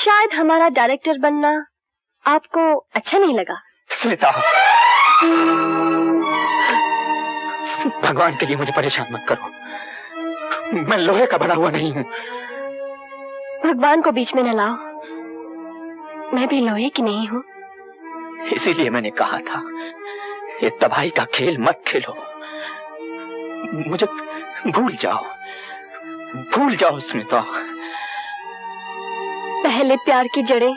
शायद हमारा डायरेक्टर बनना आपको अच्छा नहीं लगा। स्मिता, भगवान के लिए मुझे परेशान मत करो। मैं लोहे का बना हुआ नहीं हूँ। भगवान को बीच में न लाओ, मैं भी लोहे की नहीं हूँ। इसीलिए मैंने कहा था ये तबाही का खेल मत खेलो। मुझे भूल जाओ स्मिता। पहले प्यार की जड़ें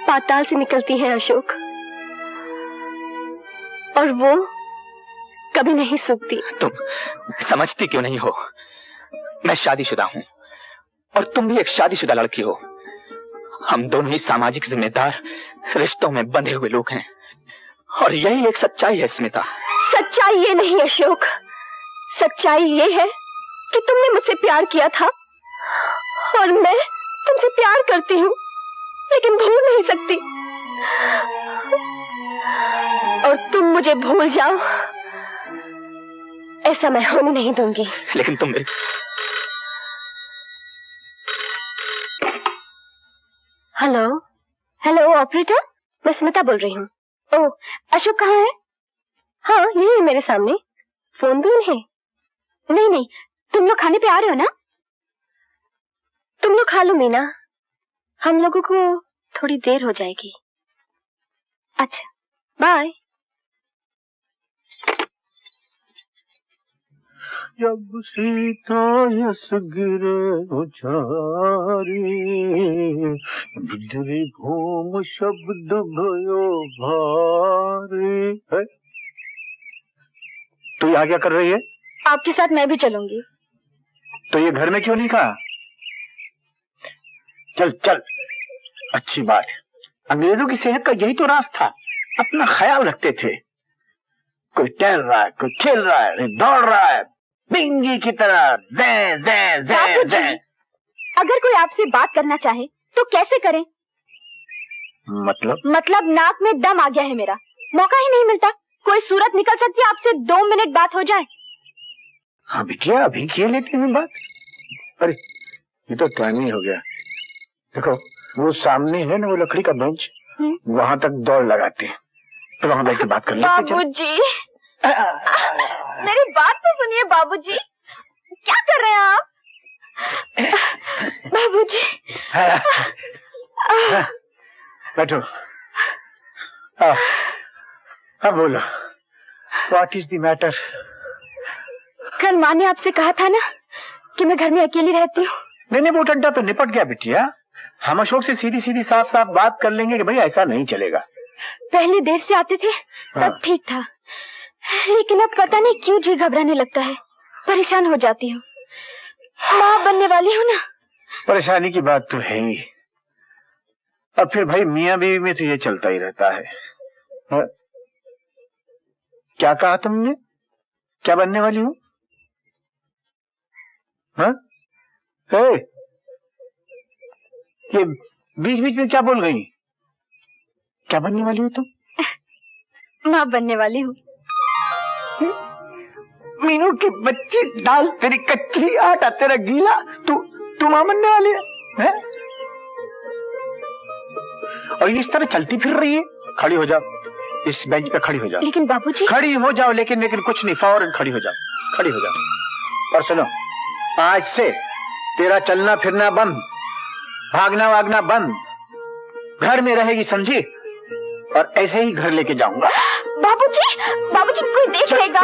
पाताल से निकलती हैं अशोक, और वो कभी नहीं सूखती। तुम समझती क्यों नहीं हो? मैं शादीशुदा हूँ और तुम भी एक शादीशुदा लड़की हो। हम दोनों ही सामाजिक जिम्मेदार रिश्तों में बंधे हुए लोग हैं, और यही एक सच्चाई है स्मिता। सच्चाई ये नहीं अशोक, सच्चाई ये है कि तुमने मुझसे प्यार किया था और मैं तुमसे प्यार करती हूँ, लेकिन भूल नहीं सकती। और तुम मुझे भूल जाओ, ऐसा मैं होने नहीं दूंगी। लेकिन तुम मेरे... हेलो ऑपरेटर, मैं स्मिता बोल रही हूँ। ओह, अशोक कहाँ है? हाँ, यही है मेरे सामने। फोन दूर है। नहीं, तुम लोग खाने पे आ रहे हो ना? तुम लोग खा लो मीना, हम लोगों को थोड़ी देर हो जाएगी। अच्छा, बाय। जब सीता यस गिरे उछारी, बिजली घूम शब्द भयो भारी। तू यहाँ क्या कर रही है? आपके साथ मैं भी चलूंगी। तो ये घर में क्यों नहीं कहा? चल, अच्छी बात है। अंग्रेजों की सेहत का यही तो राज था, अपना ख्याल रखते थे। कोई टहल रहा है, कोई खेल रहा है, दौड़ रहा है, बिंगी की तरह ज़े ज़े ज़े ज़े। अगर कोई आपसे बात करना चाहे तो कैसे करें? मतलब नाक में दम आ गया है मेरा, मौका ही नहीं मिलता। कोई सूरत निकल सकती है आपसे 2 मिनट बात हो जाए। हाँ बिटिया, अभी किए लेती हूँ बात। अरे ये तो टाइम ही हो गया। देखो वो सामने है ना वो लकड़ी का बेंच, वहां तक दौड़ लगाते हैं, तो वहां बैठ के बात कर लेते हैं। बाबूजी, मेरी बात तो सुनिए बाबूजी, क्या कर रहे हैं आप? बाबूजी, बैठो। अब बोलो, व्हाट इज द मैटर? कल माँ ने आपसे कहा था ना कि मैं घर में अकेली रहती हूँ। नहीं, वो टड्डा तो निपट गया बिटिया। हम अशोक से सीधी साफ बात कर लेंगे कि भाई ऐसा नहीं चलेगा। पहले देर से आते थे तब ठीक था, लेकिन अब पता नहीं क्यों जी घबराने लगता है, परेशान हो जाती हूँ। माँ बनने वाली हूँ ना। परेशानी की बात तो है ही। अब फिर भाई मियाँ बीवी में तो ये चलता ही रहता है। क्या कहा तुमने? क्या बनने वाली हूँ? ये बीच में क्या बोल गई? क्या बनने वाली हो तुम? माँ बनने वाली हूँ। मीनू की बच्ची, दाल तेरी कच्ची, आटा तेरा गीला, तू माँ बनने वाली है? और इस तरह चलती फिर रही है। खड़ी हो जाओ, इस बेंच पे खड़ी हो जाओ। लेकिन बाबूजी। खड़ी हो जाओ, लेकिन कुछ नहीं, फौरन खड़ी हो जाओ। और सुनो, आज से तेरा चलना फिरना बंद, भागना वागना बंद, घर में रहेगी समझी? और ऐसे ही घर लेके जाऊंगा। बाबूजी कोई देख लेगा।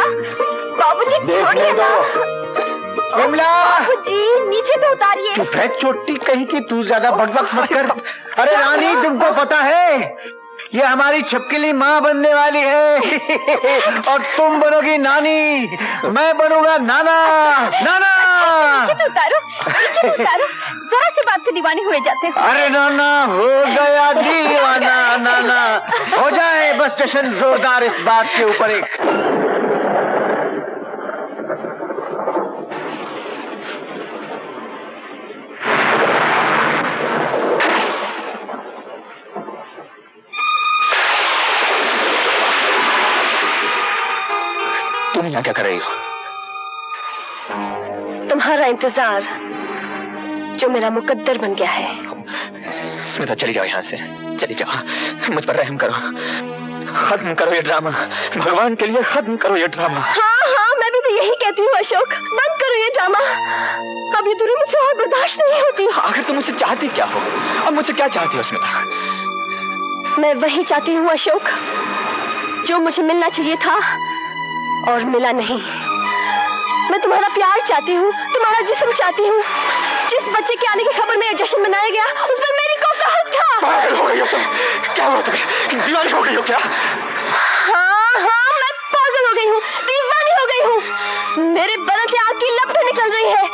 बाबूजी छोड़िए ना। विमला, बाबूजी नीचे तो उतारिए। चुप है चोटी कहीं की, तू ज्यादा बकबक मत कर। अरे रानी, तुमको पता है ये हमारी छिपकली माँ बनने वाली है और तुम बनोगी नानी, मैं बनूंगा नाना। नीचे तो उतारो, जरा सी बात पे दीवाने हुए जाते हो। अरे नाना हो गया दीवाना, नाना हो जाए बस जश्न जोरदार इस बात के ऊपर एक। तुम यहाँ क्या कर रही हो? तुम्हारा इंतजार जो मेरा मुकद्दर बन गया है। स्मिता चली जाओ यहाँ से, चली जाओ, मुझ पर रहम करो, खत्म करो ये ड्रामा, भगवान के लिए खत्म करो ये ड्रामा। हाँ हाँ, मैं भी तो यही कहती हूँ अशोक, बंद करो ये ड्रामा। अब ये दूरी मुझसे और बर्दाश्त नहीं होती। आखिर तुम मुझसे चाहती क्या हो? अब मुझसे क्या चाहती हो स्मिता? मैं वही चाहती हूँ अशोक जो मुझे मिलना चाहिए था और मिला नहीं। मैं तुम्हारा प्यार चाहती हूँ, तुम्हारा जिस्म चाहती हूँ। जिस बच्चे के आने की खबर में यह जश्न मनाया गया, उस पर मेरी कौन का हक था? पागल हो गई हो तुम? क्या हुआ तुम्हें? दीवानी हो गई हो क्या? हाँ हाँ, मैं पागल हो गई हूँ, दीवानी हो गई हूँ। मेरे बदन से आग की लपटें निकल रही है।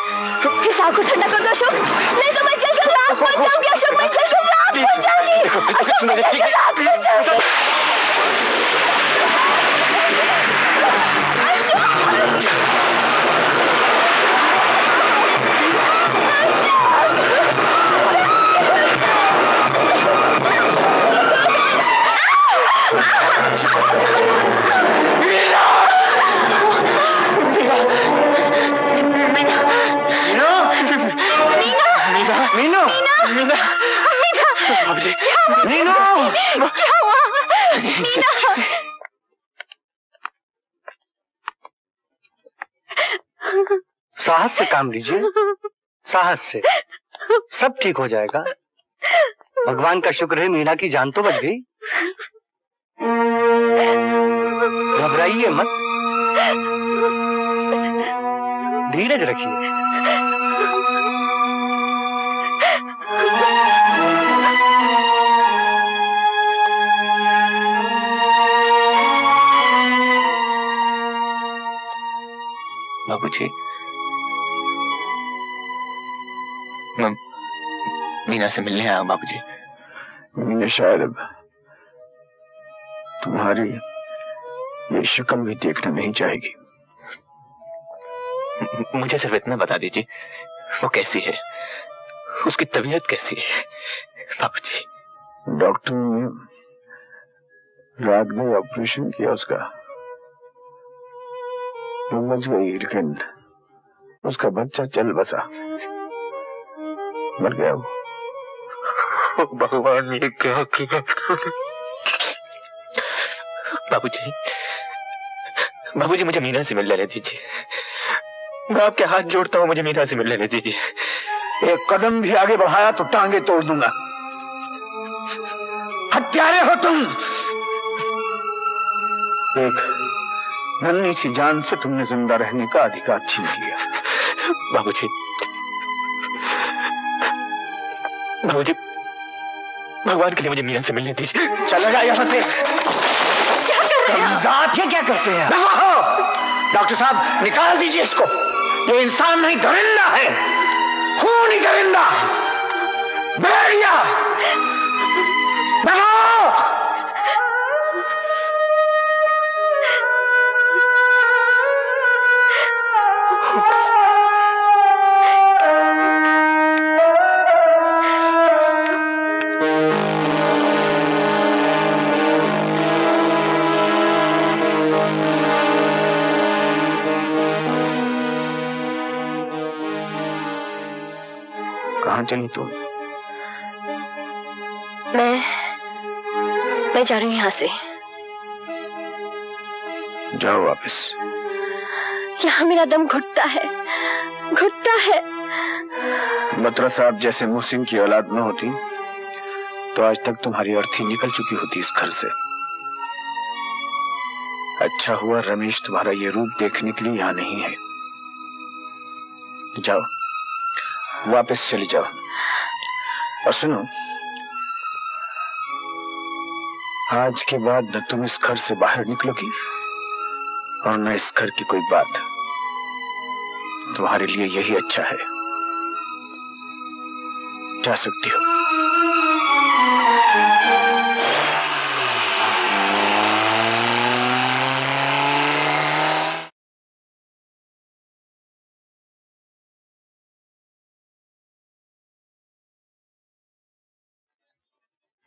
इस आग को ठंडा कर दो अशोक, नहीं तो मैं जलकर राख बन जाऊंगी। अशोक, मैं जलकर राख बन जाऊंगी। अशोक, मैं जलकर राख बन जाऊंगी। साहस से काम लीजिए, साहस से सब ठीक हो जाएगा। भगवान का शुक्र है मीना की जान तो बच गई। घबराइए मत, धीरज रखिए। बाबूजी, मैं मीना से मिलने आया हूं बाबूजी। मीना शायद अब तुम्हारी ये शक्ल भी देखना नहीं चाहेगी। मुझे सिर्फ इतना बता दीजिए, वो कैसी है, उसकी तबीयत कैसी है बाबूजी? डॉक्टर ने रात में ऑपरेशन किया उसका, वो बच गई, लेकिन उसका बच्चा चल बसा, मर गया वो। भगवान, ये क्या किया तूने? बाबूजी, बाबूजी मुझे मीना से मिल लेने दीजिए, मैं आपके हाथ जोड़ता हूँ, मुझे मीना से मिल लेने दीजिए। एक कदम भी आगे बढ़ाया तो टांगे तोड़ दूंगा। हत्यारे हो तुम। एक नन्ही सी जान से तुमने जिंदा रहने का अधिकार छीन लिया। बाबूजी, बाबूजी, भगवान के लिए मुझे मीना से मिलने दीजिए। चला जा यहाँ से। आप ये क्या करते हैं? डॉक्टर साहब, निकाल दीजिए इसको। ये इंसान नहीं, दरिंदा है, खूनी दरिंदा, भेड़िया। भगाओ। कहाँ चली तुम? मैं जा रही हूँ यहाँ से। जाओ वापस। यहाँ मेरा दम घुटता है, घुटता है। बत्रा साहब जैसे मुहसिन की औलाद न होती तो आज तक तुम्हारी अर्थी निकल चुकी होती इस घर से। अच्छा हुआ रमेश तुम्हारा ये रूप देखने के लिए यहाँ नहीं है। जाओ, वापस चली जाओ। और सुनो, आज के बाद न तुम इस घर से बाहर निकलोगी और न इस घर की कोई बात। तुम्हारे लिए यही अच्छा है। जा सकती हो।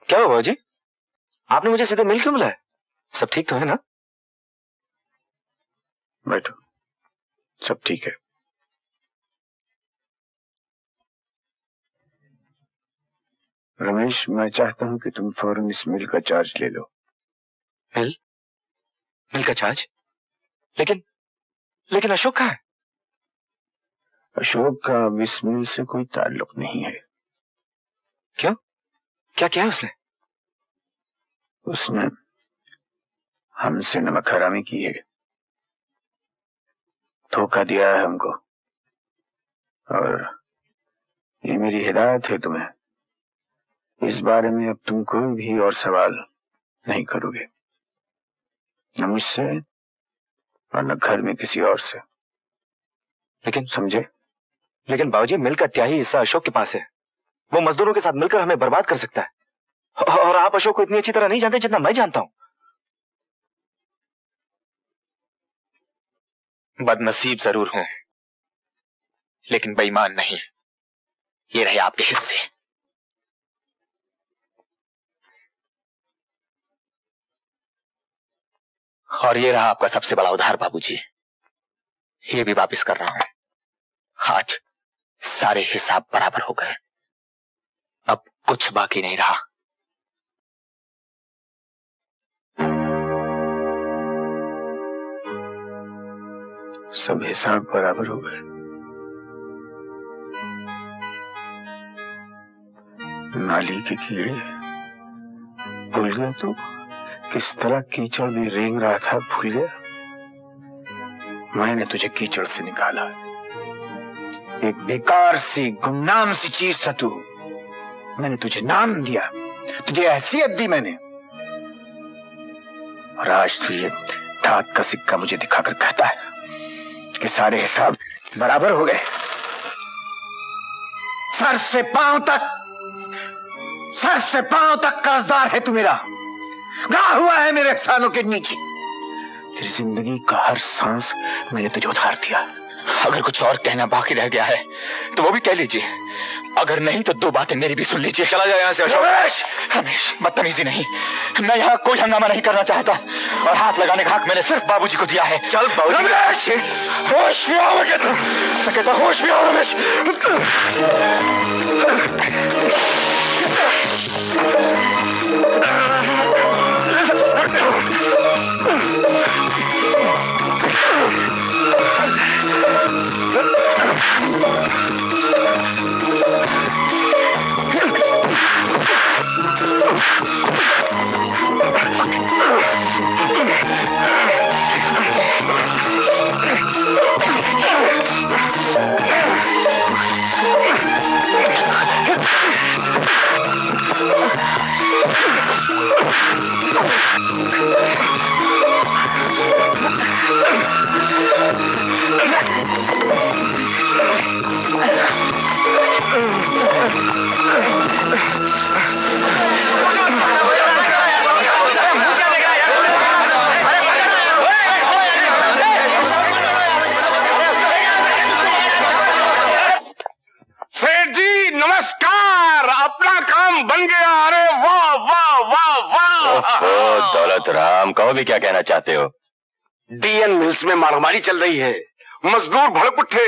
क्या हुआ जी? आपने मुझे सीधे मिल क्यों बुलाया? सब ठीक तो है ना? बैठो, सब ठीक है। रमेश, मैं चाहता हूं कि तुम फौरन इस मिल का चार्ज ले लो। मिल का चार्ज? लेकिन अशोक कहाँ है? अशोक का अब इस मिल से कोई ताल्लुक नहीं है। क्यों? क्या किया उसने? उसने हमसे नमक हरामी की है, धोखा दिया है हमको, और ये मेरी हिदायत है तुम्हें, इस बारे में अब तुम कोई भी और सवाल नहीं करोगे, न मुझसे और न घर में किसी और से। लेकिन समझे? लेकिन बाबूजी, मिल का त्याही हिस्सा अशोक के पास है। वो मजदूरों के साथ मिलकर हमें बर्बाद कर सकता है, और आप अशोक को इतनी अच्छी तरह नहीं जानते जितना मैं जानता हूं। बदनसीब जरूर हूं, लेकिन बेईमान नहीं। ये रहे आपके हिस्से। और ये रहा आपका सबसे बड़ा उधार बाबूजी, ये भी वापस कर रहा हूं। आज सारे हिसाब बराबर हो गए, अब कुछ बाकी नहीं रहा। सब हिसाब बराबर हो गए। नाली के कीड़े भूल गए तो किस तरह कीचड़ में रेंग रहा था, भूल गया? मैंने तुझे कीचड़ से निकाला, एक बेकार सी गुमनाम सी चीज था तू। मैंने तुझे नाम दिया, तुझे हैसियत दी मैंने, और आज तुझे दांत का सिक्का मुझे दिखाकर कहता है कि सारे हिसाब बराबर हो गए। सर से पांव तक कर्जदार है तू मेरा, गाह हुआ है मेरे एहसानों के नीचे। तेरी जिंदगी का हर सांस मैंने तुझे उधार दिया। अगर कुछ और कहना बाकी रह गया है तो वो भी कह लीजिए, अगर नहीं तो दो बातें मेरी भी सुन लीजिए। चला जाए यहाँ से अशोक। रमेश, बदतमीजी नहीं, मैं यहाँ कोई हंगामा नहीं करना चाहता, और हाथ लगाने का हक मैंने सिर्फ बाबूजी को दिया है। चल रमेश, होश में आओ। मैं कहता होश में आओ रमेश। सेठ जी नमस्कार, अपना काम बन गया। अरे वाह वाह वाह वाह। दौलत राम, कहो भी क्या कहना चाहते हो? डीएन मिल्स में मारामारी चल रही है, मजदूर भड़क उठे,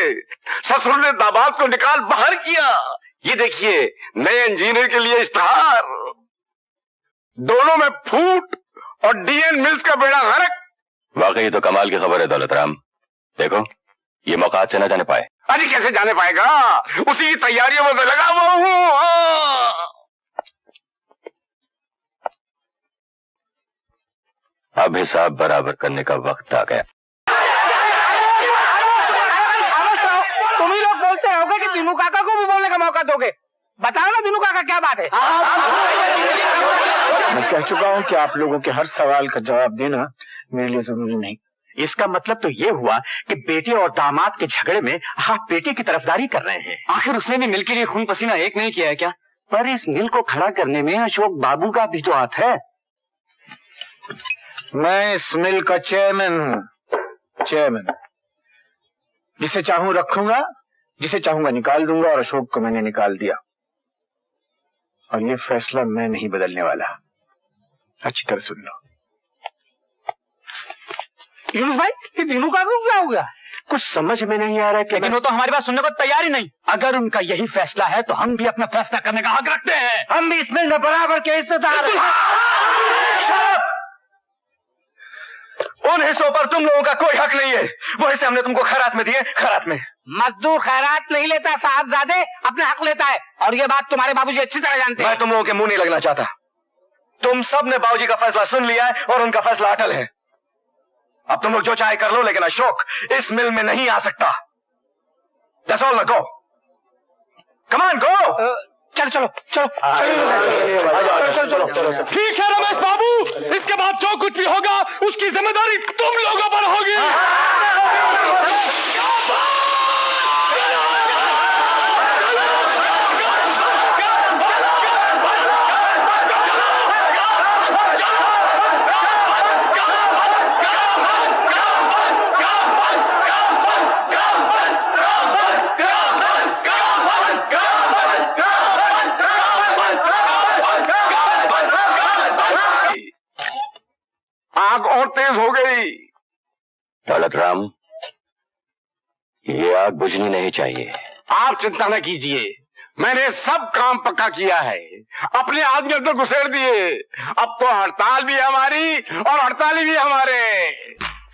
ससुर ने दामाद को निकाल बाहर किया। ये देखिए नए इंजीनियर के लिए इश्तेहार, दोनों में फूट और डीएन मिल्स का बेड़ा गर्क। वाकई तो कमाल की खबर है दौलत राम। देखो ये मौका आज से न जाने पाए। अरे कैसे जाने पाएगा, उसी की तैयारियों में मैं लगा हुआ हूँ। अब हिसाब बराबर करने का वक्त आ गया। तुम ही लोग बोलते रहोगे कि दिनू काका को भी बोलने का मौका दोगे। बताओ ना दिनू काका, क्या बात है? मैं कह चुका हूं कि आप लोगों के हर सवाल का जवाब देना मेरे लिए जरूरी नहीं। इसका मतलब तो ये हुआ कि बेटे और दामाद के झगड़े में आप बेटे की तरफदारी कर रहे हैं। आखिर उसने भी मिल के लिए खून पसीना एक नहीं किया है क्या? पर इस मिल को खड़ा करने में अशोक बाबू का भी तो हाथ है। मैं इस मिल का चेयरमैन हूँ, चेयरमैन। जिसे चाहूं रखूंगा, जिसे चाहूंगा निकाल दूंगा, और अशोक को मैंने निकाल दिया, और ये फैसला मैं नहीं बदलने वाला। अच्छी तरह सुन लो। यूनुस भाई, ये दिनू काका को क्या हो गया? कुछ समझ में नहीं आ रहा लेकिन वो तो हमारी बात सुनने को तैयार ही नहीं। अगर उनका यही फैसला है तो हम भी अपना फैसला करने का हक रखते हैं। हम भी इस मिल में बराबर के हिस्सेदार हैं। उन हिस्सों पर तुम लोगों का कोई हक नहीं है। वो हिस्से हमने तुमको खैरात में दिए, खैरात में। मजदूर खैरात नहीं लेता साहबजादे, अपने हक लेता है, और ये बात तुम्हारे बाबूजी अच्छी तरह जानते हैं। मैं तुम लोगों के मुंह नहीं लगना चाहता। तुम सब ने बाबूजी का फैसला सुन लिया है और उनका फैसला अटल है। अब तुम लोग जो चाहे कर लो, लेकिन अशोक इस मिल में नहीं आ सकता। That's all, now go. Come on, go. चलो चलो चलो चलो। ठीक है रमेश बाबू, इसके बाद जो कुछ भी होगा उसकी जिम्मेदारी तुम लोगों पर होगी। आग और तेज हो गई। दौलत राम, ये आग बुझनी नहीं चाहिए। आप चिंता न कीजिए, मैंने सब काम पक्का किया है, अपने आदमी अंदर घुसेड़ दिए। अब तो हड़ताल भी हमारी और हड़ताली भी हमारे।